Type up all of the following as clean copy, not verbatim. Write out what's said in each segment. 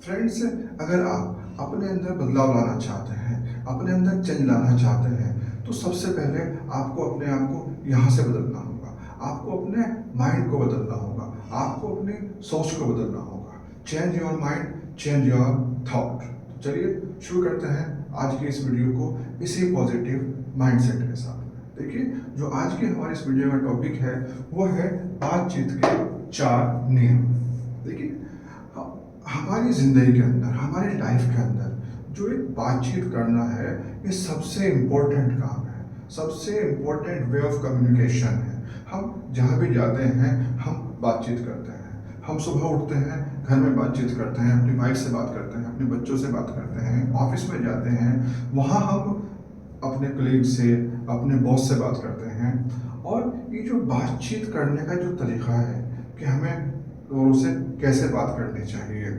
Friends, अगर आप अपने अंदर बदलाव लाना चाहते हैं, अपने अंदर चेंज लाना चाहते हैं, तो सबसे पहले आपको अपने आप को यहाँ से बदलना होगा। आपको अपने माइंड को बदलना होगा, आपको अपनी सोच को बदलना होगा। Change your mind, change your thought. तो चलिए शुरू करते हैं आज की इस वीडियो को इसी पॉजिटिव माइंडसेट के साथ। देखिए, जो आज की हमारी इस वीडियो का टॉपिक है वो है बातचीत के 4 नियम। देखिए, हमारी ज़िंदगी के अंदर, हमारी लाइफ के अंदर जो एक बातचीत करना है, ये सबसे इम्पोर्टेंट काम है, सबसे इम्पोर्टेंट वे ऑफ कम्युनिकेशन है। हम जहाँ भी जाते हैं हम बातचीत करते हैं। हम सुबह उठते हैं, घर में बातचीत करते हैं, अपनी वाइफ से बात करते हैं, अपने बच्चों से बात करते हैं, ऑफिस में जाते हैं, वहाँ हम अपने कलीग से, अपने बॉस से बात करते हैं। और ये जो बातचीत करने का जो तरीका है कि हमें लोगों से कैसे बात करनी चाहिए,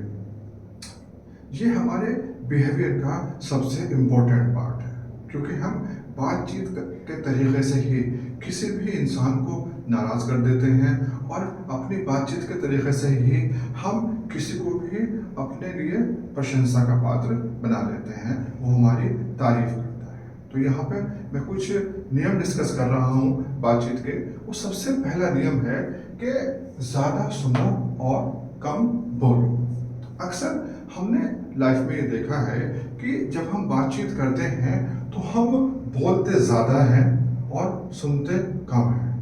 ये हमारे बिहेवियर का सबसे इम्पोर्टेंट पार्ट है। क्योंकि हम बातचीत के तरीके से ही किसी भी इंसान को नाराज़ कर देते हैं, और अपनी बातचीत के तरीके से ही हम किसी को भी अपने लिए प्रशंसा का पात्र बना लेते हैं, वो हमारी तारीफ करता है। तो यहाँ पे मैं कुछ नियम डिस्कस कर रहा हूँ बातचीत के। वो सबसे पहला नियम है कि ज़्यादा सुनो और कम बोलो। अक्सर हमने लाइफ में ये देखा है कि जब हम बातचीत करते हैं तो हम बोलते ज़्यादा हैं और सुनते कम हैं।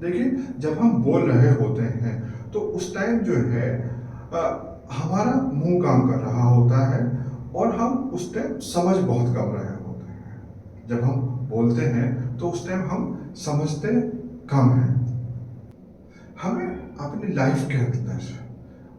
देखिए, जब हम बोल रहे होते हैं तो उस टाइम जो है हमारा मुंह काम कर रहा होता है, और हम उस टाइम समझ बहुत कम रहे होते हैं। जब हम बोलते हैं तो उस टाइम हम समझते कम हैं। हमें अपनी लाइफ के अंदर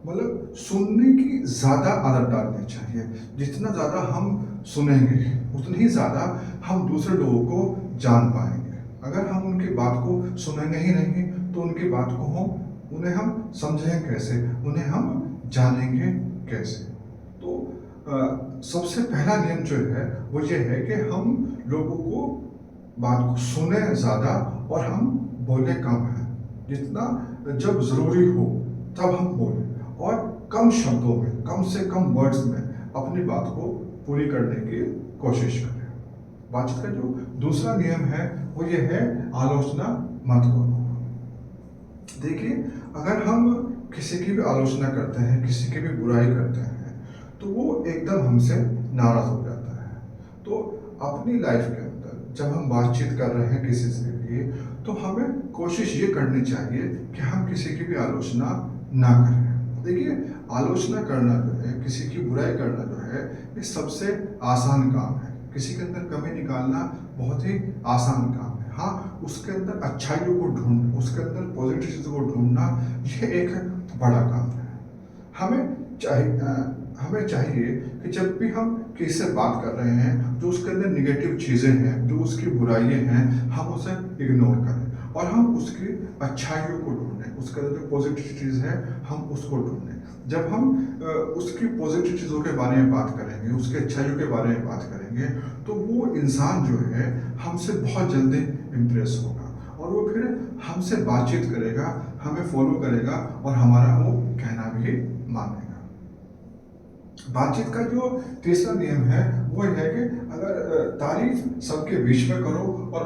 मतलब सुनने की ज़्यादा आदत डालनी चाहिए। जितना ज़्यादा हम सुनेंगे उतनी ही ज़्यादा हम दूसरे लोगों को जान पाएंगे। अगर हम उनकी बात को सुनेंगे ही नहीं तो उनकी बात को उन्हें हम समझेंगे कैसे, उन्हें हम जानेंगे कैसे। तो सबसे पहला नियम जो है वो ये है कि हम लोगों को बात को सुने ज़्यादा और हम बोले कम हैं। जितना जब ज़रूरी हो तब हम बोलें, और कम शब्दों में, कम से कम वर्ड्स में अपनी बात को पूरी करने की कोशिश करें। बातचीत का जो दूसरा नियम है वो ये है, आलोचना मत करो। देखिए, अगर हम किसी की भी आलोचना करते हैं, किसी की भी बुराई करते हैं, तो वो एकदम हमसे नाराज़ हो जाता है। तो अपनी लाइफ के अंदर जब हम बातचीत कर रहे हैं किसी से भी, तो हमें कोशिश ये करनी चाहिए कि हम किसी की भी आलोचना ना करें। देखिए, आलोचना करना जो है, किसी की बुराई करना जो है, ये सबसे आसान काम है। किसी के अंदर कमी निकालना बहुत ही आसान काम है। हाँ, उसके अंदर अच्छाइयों को ढूंढना, उसके अंदर पॉजिटिव चीज़ों को ढूंढना, ये एक बड़ा काम है। हमें हमें चाहिए कि जब भी हम किसी से बात कर रहे हैं, जो उसके अंदर निगेटिव चीज़ें हैं, जो उसकी बुराइयां हैं, हम उसे इग्नोर करें और हम उसकी अच्छाइयों को ढूंढें। उसके अंदर जो पॉजिटिव चीज़ है हम उसको ढूंढें। जब हम उसकी पॉजिटिव चीज़ों के बारे में बात करेंगे, उसकी अच्छाइयों के बारे में बात करेंगे, तो वो इंसान जो है हमसे बहुत जल्दी इम्प्रेस होगा, और वो फिर हमसे बातचीत करेगा, हमें फॉलो करेगा, और हमारा वो कहना भी मानेगा। बातचीत का जो तीसरा नियम है वो है कि अगर तारीफ सबके बीच में करो और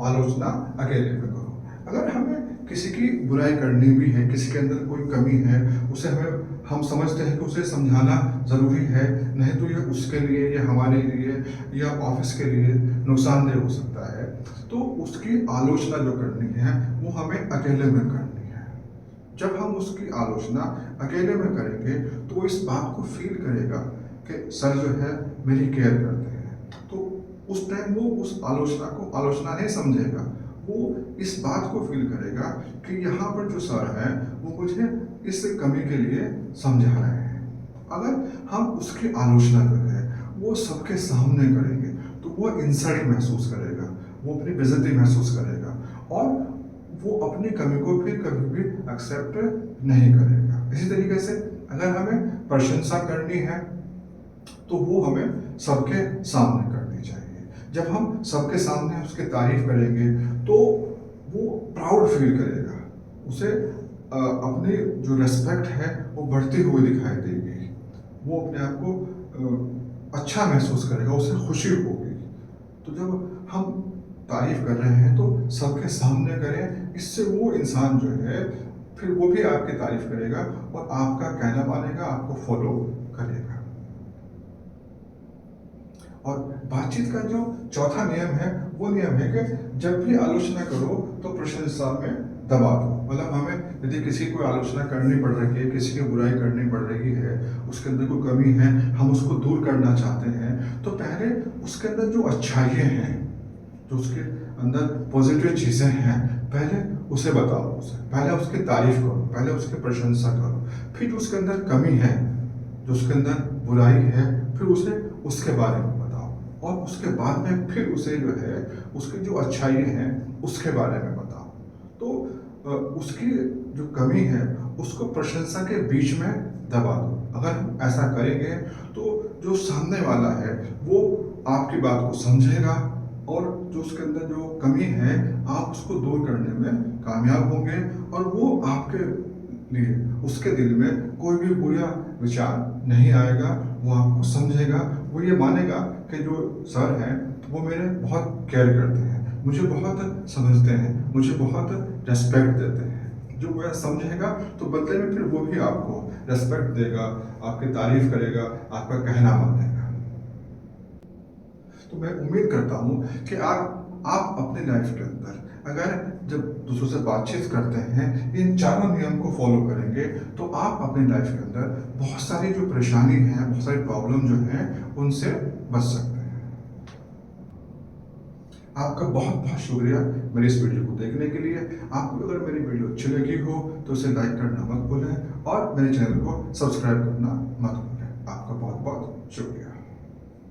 आलोचना अकेले में करो। अगर हमें किसी की बुराई करनी भी है, किसी के अंदर कोई कमी है, उसे हम समझते हैं कि उसे समझाना ज़रूरी है, नहीं तो ये उसके लिए या हमारे लिए या ऑफिस के लिए नुकसानदेह हो सकता है, तो उसकी आलोचना जो करनी है वो हमें अकेले में करनी है। जब हम उसकी आलोचना अकेले में करेंगे तो वो इस बात को फील करेगा कि सर जो है मेरी केयर करते हैं। तो उस टाइम वो उस आलोचना को आलोचना नहीं समझेगा, वो इस बात को फील करेगा कि यहाँ पर जो सर है वो मुझे इस कमी के लिए समझा रहे हैं। अगर हम उसकी आलोचना जो है वो सबके सामने करेंगे तो वो इंसल्ट महसूस करेगा, वो अपनी बेइज्जती महसूस करेगा, और वो अपनी कमी को फिर कभी भी एक्सेप्ट नहीं करेगा। इसी तरीके से अगर हमें प्रशंसा करनी है तो वो हमें सबके सामने करनी चाहिए। जब हम सबके सामने उसकी तारीफ करेंगे तो वो प्राउड फील करेगा, उसे अपनी जो रेस्पेक्ट है वो बढ़ती हुई दिखाई देगी। वो अपने आप को अच्छा महसूस करेगा, उसे खुशी होगी। तो जब हम तारीफ़ कर रहे हैं तो सबके सामने करें, इससे वो इंसान जो है फिर वो भी आपकी तारीफ़ करेगा और आपका कहना मानेगा, आपको फ़ॉलो करेगा। और बातचीत का जो चौथा नियम है, वो नियम है कि जब भी आलोचना करो तो प्रशंसा में दबा दो। मतलब हमें यदि किसी को आलोचना करनी पड़ रही है, किसी की बुराई करनी पड़ रही है, उसके अंदर कोई कमी है, हम उसको दूर करना चाहते हैं, तो पहले उसके अंदर जो अच्छाइयाँ हैं, जो उसके अंदर पॉजिटिव चीज़ें हैं, पहले उसे बताओ, उसे पहले उसकी तारीफ करो, पहले उसकी प्रशंसा करो। फिर जो उसके अंदर कमी है, जो उसके अंदर बुराई है, फिर उसे उसके बारे में बताओ। और उसके बाद में फिर उसे जो है उसकी जो अच्छाई हैं उसके बारे में बताओ। तो उसकी जो कमी है उसको प्रशंसा के बीच में दबा दो। अगर हम ऐसा करेंगे तो जो सामने वाला है वो आपकी बात को समझेगा और जो उसके अंदर जो कमी है आप उसको दूर करने में कामयाब होंगे और वो आपके लिए उसके दिल में कोई भी बुरा विचार नहीं आएगा। वो आपको समझेगा, वो ये मानेगा कि जो सर हैं वो मेरे बहुत केयर करते हैं, मुझे बहुत समझते हैं, मुझे बहुत रिस्पेक्ट देते हैं। जो वह समझेगा तो बदले में फिर वो भी आपको रिस्पेक्ट देगा, आपकी तारीफ करेगा, आपका कहना मानेगा। तो मैं उम्मीद करता हूँ कि आप अपनी लाइफ के अंदर अगर जब दूसरों से बातचीत करते हैं इन चारों नियम को फॉलो करेंगे तो आप अपनी लाइफ के अंदर बहुत सारी जो परेशानी है, बहुत सारी प्रॉब्लम जो हैं उनसे बच सकते हैं। आपका बहुत बहुत शुक्रिया मेरी इस वीडियो को देखने के लिए। आपको अगर मेरी वीडियो अच्छी लगी हो तो उसे लाइक करना मत भूलें और मेरे चैनल को सब्सक्राइब करना मत भूलें।